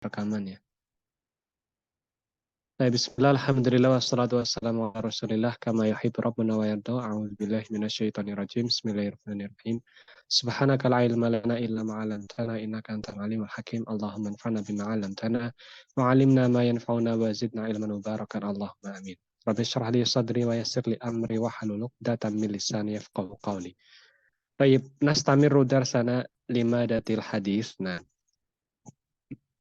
rekamannya. Bismillah, alhamdulillah, wassalatu wassalamu ala rasulillah, kama yuhibbu rabbuna wa yarda, a'udzubillahi minasyaitonirrajim, bismillahirrahmanirrahim. Subhanaka la ilma lana illa ma 'allamtana innaka antal alimul hakim. Allahumma anfa'na bima 'allamtana wa 'allimna ma yanfa'una wa zidna ilman mubarakan. Allahumma amin. Rabbi shrah li sadri wa yassir li amri wa hlul 'uqdatam min lisani yafqahu qawli. Baik, nastamiru darsana limadatil hadis. Nah,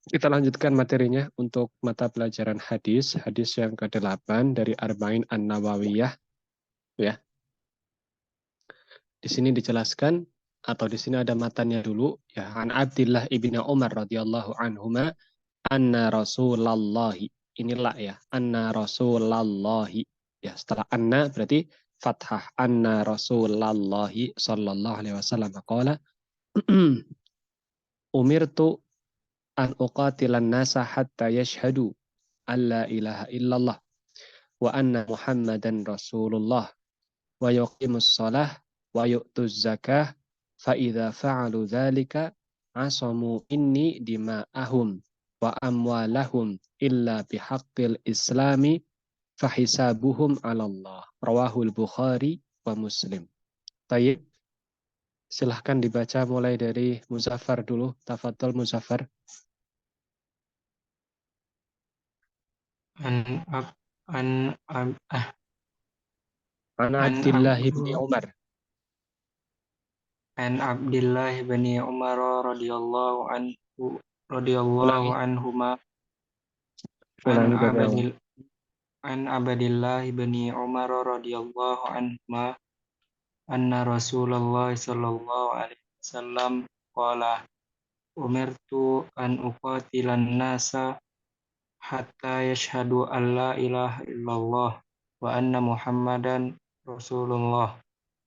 kita lanjutkan materinya untuk mata pelajaran hadis yang ke-8 dari Arba'in An-Nawawiyah, ya. Di sini dijelaskan atau di sini ada matanya dulu, ya. An Abdillah ibni Umar radhiyallahu anhuma anna Rasulallahi. Inilah ya, anna Rasulallahi. Ya, setelah anna berarti fathah. Anna Rasulallahi sallallahu alaihi wasallam qala umirtu an uqatilan nasa hatta yashhadu alla ilaha illallah wa anna Muhammadan Rasulullah wa yuqimus shalah wa yu'tuz zakah fa idza fa'alu dzalika asamu inni dima'ahum wa amwalahum illa bihaqqil islami fahisabuhum 'ala Allah. Rawahul Bukhari wa Muslim. Tayyib. Silahkan dibaca mulai dari Muzaffar dulu. Tafadhol Muzaffar. An Abdillah bin Umar. An Abdillah bin Umar radhiyallahu Ulangi. anhuma Ulangi dari awal. an Abdillah bin Umar radhiyallahu anhuma anna Rasulullah sallallahu alaihi wasallam qala umirtu an uqatilan nasa hatta yashhadu an la ilaha illallah wa anna Muhammadan Rasulullah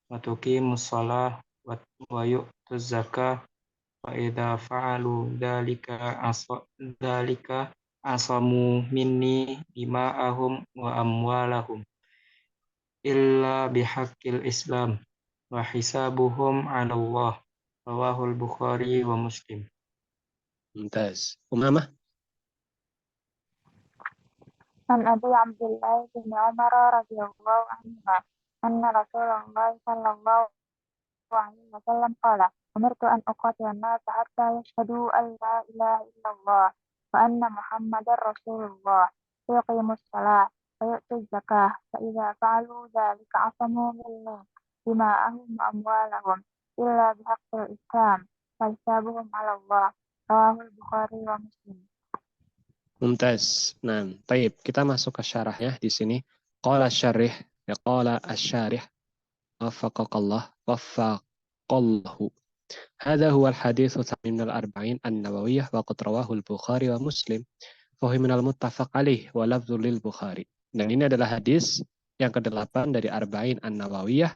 wa tuqimus shalah wa yu'tuz zakah fa idza fa'alu dzalika asamu minni dima'ahum wa amwalahum illa bihaqqil islam wa hisabuhum 'ala Allah. Rawahul Bukhari wa Muslim. Mumtaz. Umamah. عن أبي عبد الله بن عمر رضي الله عنهما أن رسول الله صلى الله عليه وسلم قال أمرت أن أقاتل الناس حتى يشهدوا أن لا إله إلا الله وأن محمدا رسول الله ويقيموا الصلاة ويؤتوا الزكاة فإذا فعلوا ذلك عصموا مني دماءهم وأموالهم إلا بحق الإسلام فحسابهم على الله. رواه البخاري ومسلم. Mumtaz. Nah, taib. Kita masuk ke syarahnya di sini. Qala syarih, ya qala asy-syarih. Waffaqakallah, waffaqallahu. Hadha huwa al-hadits min al-arba'in an-nawawiyah wa qad rawahu al-Bukhari wa Muslim. Fa huwa min al-muttafaq alaih wa lafdhu lil Bukhari. Dan ini adalah hadis yang ke-8 dari Arba'in an-Nawawiyah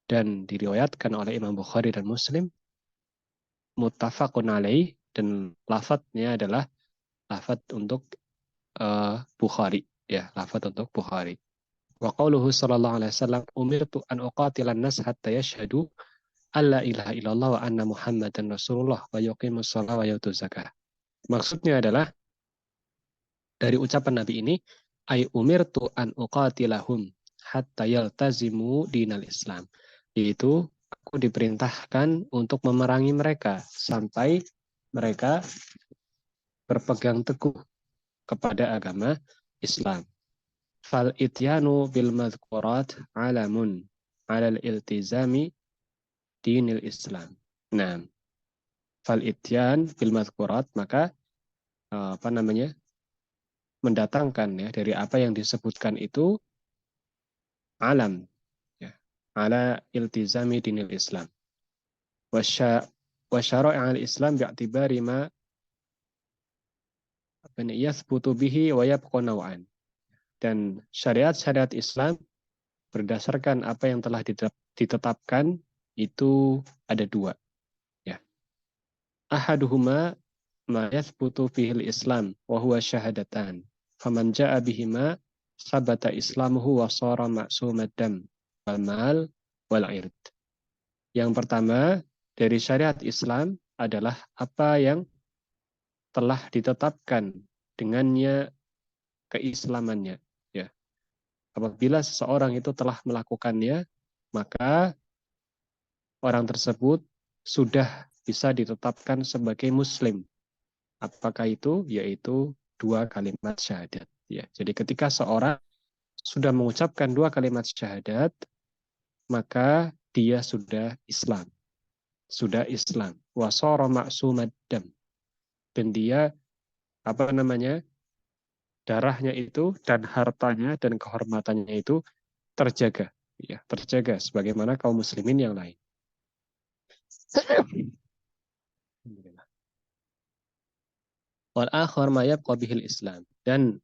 dan diriwayatkan oleh Imam Bukhari dan Muslim. Muttafaqun alaih, dan lafadznya adalah lafad untuk Bukhari, ya, lafad untuk Bukhari. Wa qauluhu sallallahu alaihi wasallam umirtu an uqatilan nas hatta yashhadu alla ilaha illallah wa anna Muhammadan Rasulullah wa yuqimus shalah wa yutuz zakah. Maksudnya adalah dari ucapan Nabi ini, ay umirtu an uqatilahum hatta yaltazimu dinal Islam. Yaitu aku diperintahkan untuk memerangi mereka sampai mereka berpegang teguh kepada agama Islam. Fal ityanu bil madhkurat alamun alal iltizami dinil Islam. Nah, fal ityan bil madhkurat, maka mendatangkan ya dari apa yang disebutkan itu alam, ya, ala iltizami dinil Islam. Wa syara'i al-Islam bi'tibari ma yathbutu bihi wa yabqa naw'an. Dan syariat-syariat Islam berdasarkan apa yang telah ditetapkan itu ada dua, ya. Ahaduhuma ma yathbutu fihi al-Islam wa huwa syahadatan. Faman ja'a bihima sabata islamuhu wa shara ma'sumad dam wal mal wal 'ird. Yang pertama dari syariat Islam adalah apa yang telah ditetapkan dengannya keislamannya. Ya. Apabila seseorang itu telah melakukannya, maka orang tersebut sudah bisa ditetapkan sebagai muslim. Apakah itu? Yaitu 2 kalimat syahadat. Ya. Jadi ketika seorang sudah mengucapkan 2 kalimat syahadat, maka dia sudah Islam. Sudah Islam. Wasara ma'sumad dam. Dan dia darahnya itu dan hartanya dan kehormatannya itu terjaga, ya, terjaga sebagaimana kaum muslimin yang lain. Wal akhar ma yabqa bihil Islam. Dan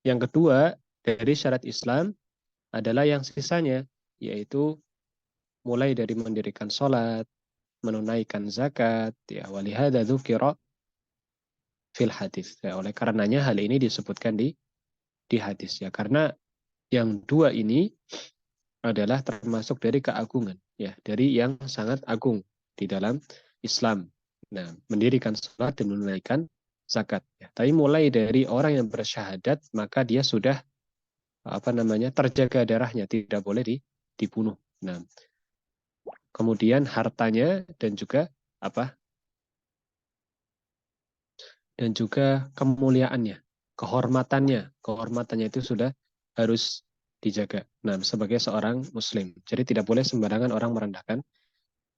yang kedua dari syarat Islam adalah yang sisanya, yaitu mulai dari mendirikan sholat, menunaikan zakat, ya, walihada dzukira fil hadis. Ya, oleh karenanya hal ini disebutkan di hadis, ya, karena yang 2 ini adalah termasuk dari keagungan, ya, dari yang sangat agung di dalam Islam. Nah, mendirikan sholat dan menunaikan zakat. Ya. Tapi mulai dari orang yang bersyahadat, maka dia sudah terjaga darahnya, tidak boleh dibunuh. Nah, kemudian hartanya dan juga dan juga kemuliaannya, kehormatannya itu sudah harus dijaga. Nah, sebagai seorang muslim. Jadi tidak boleh sembarangan orang merendahkan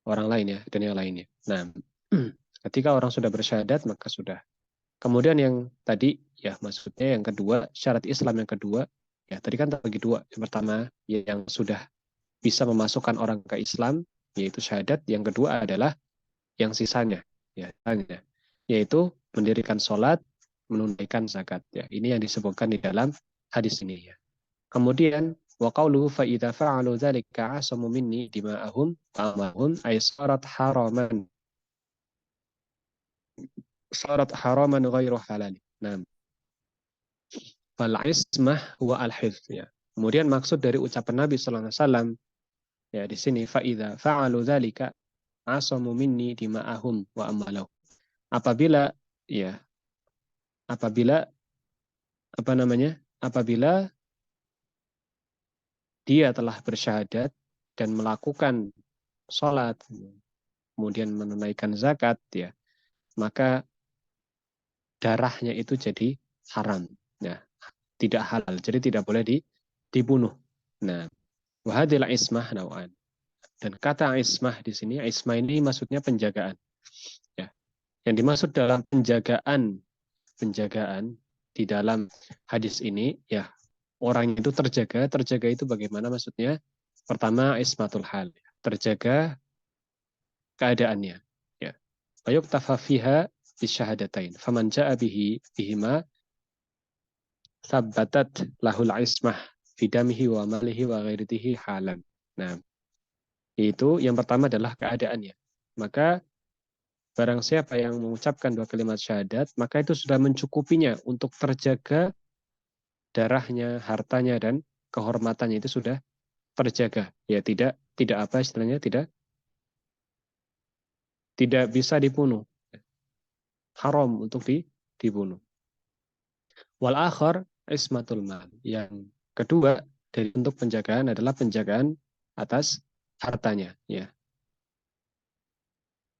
orang lain, ya, dan yang lainnya. Nah, ketika orang sudah bersyahadat maka sudah. Kemudian yang tadi, ya, maksudnya yang kedua, syarat Islam yang kedua, ya, tadi kan terbagi 2. Yang pertama yang sudah bisa memasukkan orang ke Islam, yaitu syahadat. Yang kedua adalah yang sisanya, ya, yaitu mendirikan sholat, menunaikan zakat. Ya, ini yang disebutkan di dalam hadis ini. Ya. Kemudian wa qawluhu fa idza fa'alu dzalika asamu minni dima'ahum amahum ay sarat haraman ghairu halal. Nah, fal ismah wa al hifz, ya. Kemudian maksud dari ucapan Nabi sallallahu alaihi wasallam, ya, di sini fa idza fa'alu dzalika asamu minni dima'ahum wa amwalahum. Apabila ya apabila apabila dia telah bersyahadat dan melakukan sholat, kemudian menunaikan zakat, ya, maka darahnya itu jadi haram, ya, tidak halal, jadi tidak boleh dibunuh. Nah, wahadil ismah nau'an. Dan kata ismah di sini, ismah ini maksudnya penjagaan. Ya. Yang dimaksud dalam penjagaan di dalam hadis ini, ya, orang itu terjaga itu bagaimana maksudnya? Pertama, ismatul hal, terjaga keadaannya. Ya. Fayuktafa fiha bisyahadatain. Faman ja'a bihima sabbatat lahul ismah fidamihi wa malihi wa ghairitihi halan. Nah, itu yang pertama adalah keadaannya. Maka barang siapa yang mengucapkan 2 kalimat syahadat, maka itu sudah mencukupinya untuk terjaga darahnya, hartanya, dan kehormatannya itu sudah terjaga. Ya, tidak apa istilahnya, tidak bisa dibunuh. Haram untuk dibunuh. Wal akhar ismatul mal. Yang kedua dari bentuk penjagaan adalah penjagaan atas hartanya, ya.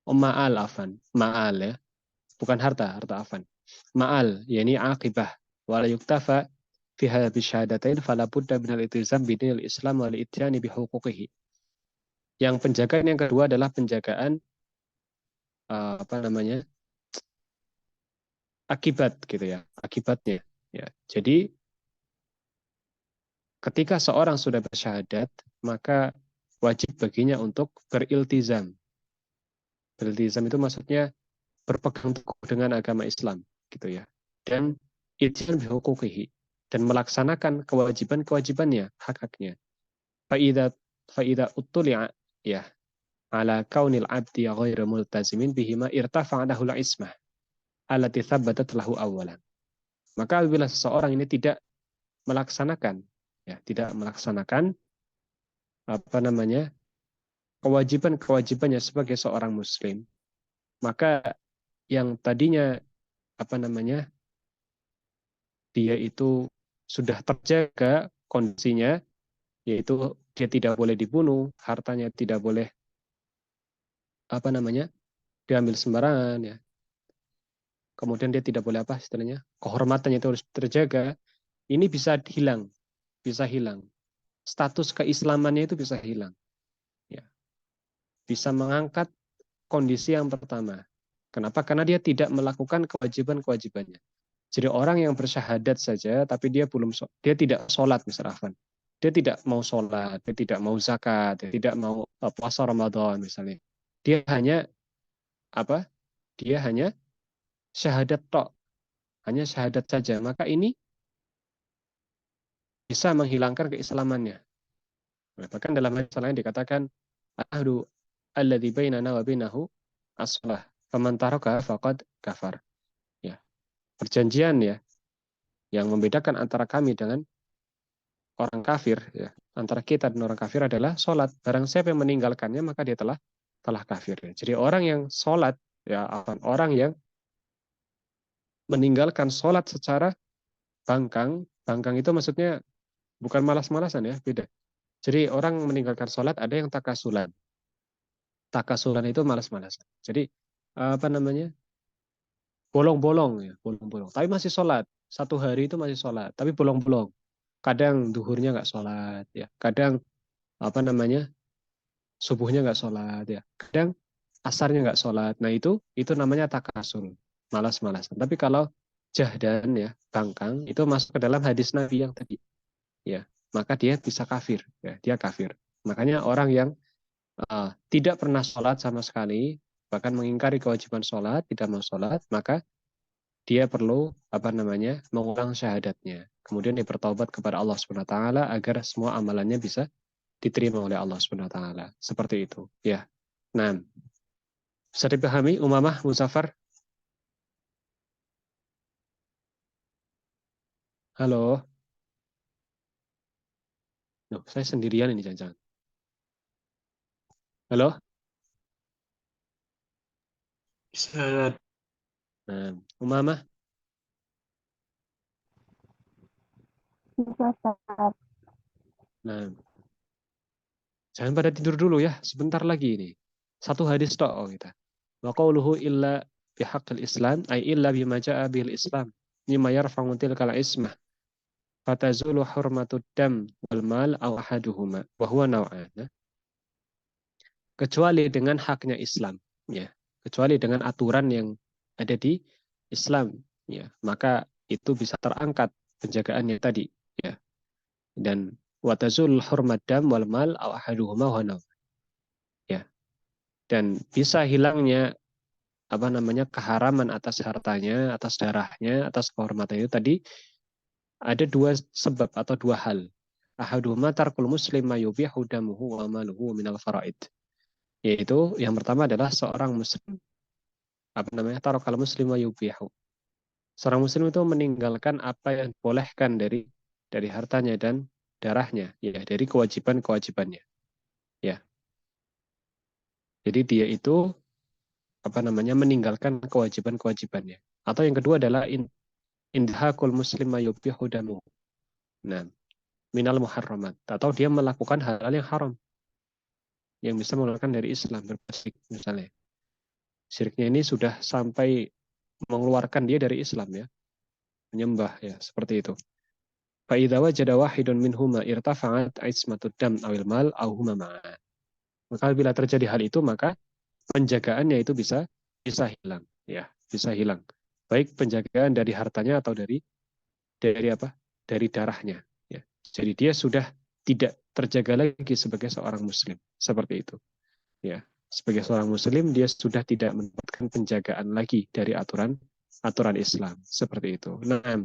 Ma'al afan, ma'al, ya. Bukan harta afan. Ma'al, yakni aqibah. Wala yuktafa fi hadhihi syahadatain fala budda min al-iltizam bidinil Islam wal ityani bihuquqihi. Yang penjagaan yang kedua adalah penjagaan akibat, gitu, ya, akibatnya, ya. Jadi ketika seorang sudah bersyahadat, maka wajib baginya untuk beriltizam. Beriltizam itu maksudnya berpegang teguh dengan agama Islam, gitu, ya. Dan ityan bihuquqihi, dan melaksanakan kewajiban-kewajibannya, hak-haknya. Fa'idha uttuli'a, ya, ala kaunil abdi ghairu multazimin bihima irtafa'a lahul ismah allati thabbatat lahu awalan. Maka apabila seseorang ini tidak melaksanakan kewajiban-kewajibannya sebagai seorang muslim, maka yang tadinya dia itu sudah terjaga kondisinya, yaitu dia tidak boleh dibunuh, hartanya tidak boleh diambil sembarangan, ya. Kemudian dia tidak boleh kehormatannya itu harus terjaga. Ini bisa hilang. Status keislamannya itu bisa hilang, ya. Bisa mengangkat kondisi yang pertama. Kenapa? Karena dia tidak melakukan kewajiban-kewajibannya. Jadi orang yang bersyahadat saja, tapi dia tidak sholat, misalnya. Dia tidak mau sholat, dia tidak mau zakat, dia tidak mau puasa Ramadan, misalnya. Dia hanya apa? Dia hanya syahadat tok, hanya syahadat saja. Maka ini bisa menghilangkan keislamannya. Bahkan dalam hadis lain dikatakan, ahdu alladzi bainana wa bainahu as-shalah. Faman taraka faqad kafar. Ya, perjanjian, ya, yang membedakan antara kami dengan orang kafir, ya, antara kita dan orang kafir adalah sholat. Barang siapa yang meninggalkannya maka dia telah kafir. Ya. Jadi orang yang sholat, ya, orang yang meninggalkan sholat secara bangkang itu maksudnya bukan malas-malasan, ya, beda. Jadi orang meninggalkan sholat ada yang takasulan. Takasulan itu malas-malasan. Jadi bolong-bolong, ya, bolong-bolong. Tapi masih sholat. Satu hari itu masih sholat, tapi bolong-bolong. Kadang duhurnya nggak sholat, ya. Kadang subuhnya nggak sholat, ya. Kadang asarnya nggak sholat. Nah itu namanya takasul, malas-malasan. Tapi kalau jahdan, ya, bangkang, itu masuk ke dalam hadis Nabi yang tadi, ya. Maka dia bisa kafir, ya. Dia kafir. Makanya orang yang tidak pernah sholat sama sekali, bahkan mengingkari kewajiban sholat, tidak mau sholat, maka dia perlu mengulang syahadatnya. Kemudian dia bertaubat kepada Allah Subhanahu wa taala agar semua amalannya bisa diterima oleh Allah Subhanahu wa taala. Seperti itu, ya. Nah, bisa dipahami Umamah, Muzaffar? Halo. Loh, saya sendirian ini jangan-jangan. Halo? Bisa. Nah, Umamah. Bisa, Ustaz. Nah, jangan pada tidur dulu, ya. Sebentar lagi ini. Satu hadis tok, kita. Wa qauluhu illa bihaqqil Islam ay illa bima ja'a bil Islam mimma yarfa'u tilkal ismah fatazulu hurmatud dam wal mal aw ahaduhuma wa huwa naw'an. Kecuali dengan haknya Islam, ya. Kecuali dengan aturan yang ada di Islam, ya. Maka itu bisa terangkat penjagaannya tadi, ya. Dan watazul hurmad dam wal mal aw ahaduhuma wa naw'an. Ya. Dan bisa hilangnya keharaman atas hartanya, atas darahnya, atas kehormatannya itu tadi ada dua sebab atau dua hal. Ahaduhuma tarkul muslim ma yubihu damuhu wa maluhu minal faraid. Yaitu yang pertama adalah seorang muslim tarokal muslim wa yubihu. Seorang muslim itu meninggalkan apa yang dibolehkan dari hartanya dan darahnya, ya, dari kewajiban-kewajibannya. Ya. Jadi dia itu meninggalkan kewajiban-kewajibannya. Atau yang kedua adalah indhakul muslim mayubihu damu. Nah, minal muharramat, atau dia melakukan hal-hal yang haram yang bisa mengeluarkan dari Islam, berbasik misalnya. Syiriknya ini sudah sampai mengeluarkan dia dari Islam, ya. Menyembah, ya, seperti itu. Fa idza wajada wahidun minhuma irtafa'at ismatud dam awil mal aw huma ma'an. Maka bila terjadi hal itu maka penjagaannya itu bisa hilang, ya, bisa hilang. Baik penjagaan dari hartanya atau dari apa? Dari darahnya, ya. Jadi dia sudah tidak terjaga lagi sebagai seorang muslim, seperti itu, ya. Sebagai seorang muslim dia sudah tidak mendapatkan penjagaan lagi dari aturan Islam, seperti itu. Nah,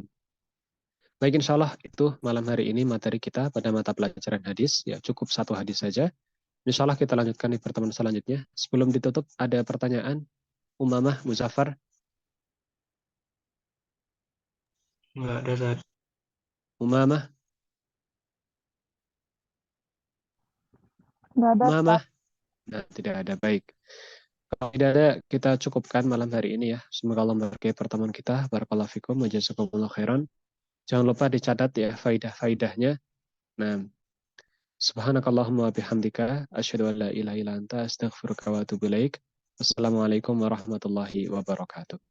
baik, insya Allah itu malam hari ini materi kita pada mata pelajaran hadis, ya, cukup satu hadis saja. Insya Allah kita lanjutkan di pertemuan selanjutnya. Sebelum ditutup, ada pertanyaan? Umamah, Muzaffar? Enggak ada, Ustaz. Umamah? Nggak ada, Ustaz. Umamah? Nah, tidak ada. Baik. Kalau tidak ada, kita cukupkan malam hari ini ya. Semoga Allah memberkahi pertemuan kita. Barakallahu fikum wa jazakumullahu khairan. Jangan lupa dicatat ya faidah-faidahnya. Nah, subhanakallahumma wa bihamdika asyhadu an la ilaha illa anta astaghfiruka wa atubu ilaik. Wassalamualaikum warahmatullahi wabarakatuh.